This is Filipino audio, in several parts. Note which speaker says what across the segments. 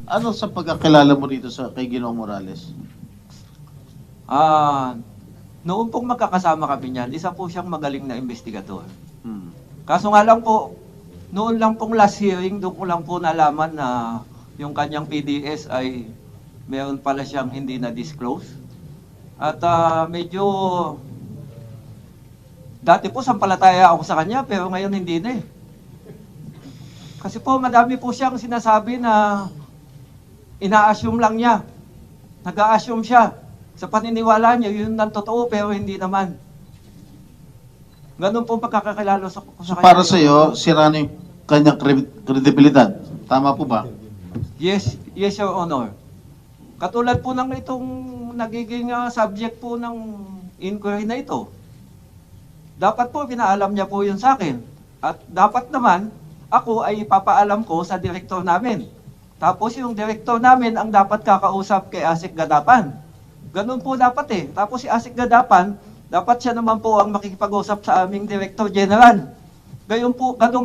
Speaker 1: Ano sa pagkakilala mo rito sa kay Ginoong Morales?
Speaker 2: Noon pong magkakasama kami niyan, isa po siyang magaling na investigador.
Speaker 1: Hmm.
Speaker 2: Kaso nga lang po, noon lang pong last hearing, doon ko lang po nalaman na yung kanyang PDS ay meron pala siyang hindi na-disclose. At medyo, dati po sampalataya ako sa kanya, pero ngayon hindi na eh. Kasi po madami po siyang sinasabi na ina-assume lang niya. Nag-a-assume siya. Sa paniniwala niya, yun ang totoo, pero hindi naman. Ganun po pagkakakilala ko sa
Speaker 1: So
Speaker 2: kanya.
Speaker 1: para sa iyo, sira na yung kanyang kredibilidad. Tama po ba?
Speaker 2: Yes, Your Honor. Katulad po ng itong nagiging subject po ng inquiry na ito. Dapat po pinaalam niya po yun sa akin. At dapat naman, ako ay ipapaalam ko sa direktor namin. Tapos yung direktor namin ang dapat kakausap kay Asik Gadapan. Ganun po dapat eh. Tapos si Asik Gadapan, dapat siya naman po ang makikipag-usap sa aming Director General. Ganun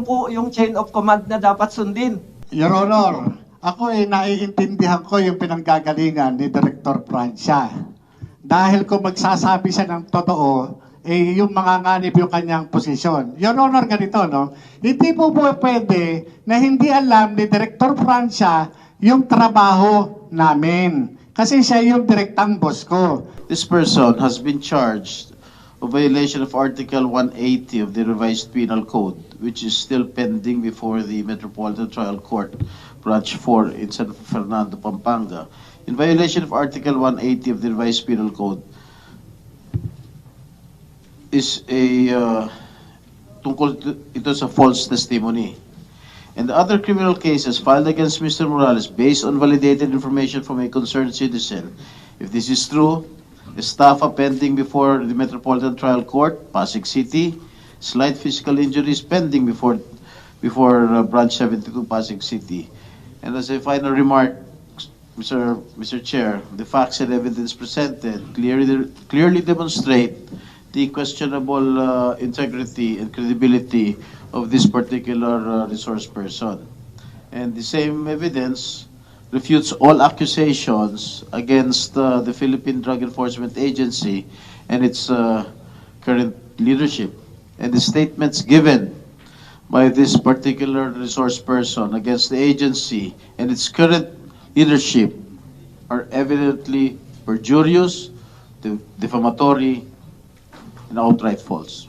Speaker 2: po yung chain of command na dapat sundin.
Speaker 3: Your Honor, ako ay naiintindihan ko yung pinanggagalingan ni Director Francia. Dahil kung magsasabi siya ng totoo, yung mga nganib yung kanyang posisyon. Your Honor, ganito, no? Hindi po pwede na hindi alam ni Director Francia yung trabaho namin. Kasi siya yung direktang boss ko.
Speaker 1: This person has been charged of violation of Article 180 of the Revised Penal Code, which is still pending before the Metropolitan Trial Court, Branch 4 in San Fernando, Pampanga. In violation of Article 180 of the Revised Penal Code is tungkol ito sa false testimony. And the other criminal cases filed against Mr. Morales based on validated information from a concerned citizen. If this is true, estafa pending before the Metropolitan Trial Court, Pasig City, slight physical injuries pending before Branch 72, Pasig City. And as a final remark, Mr. Chair, the facts and evidence presented clearly demonstrate the questionable integrity and credibility of this particular resource person. And the same evidence refutes all accusations against the Philippine Drug Enforcement Agency and its current leadership. And the statements given by this particular resource person against the agency and its current leadership are evidently perjurious, defamatory, and outright false.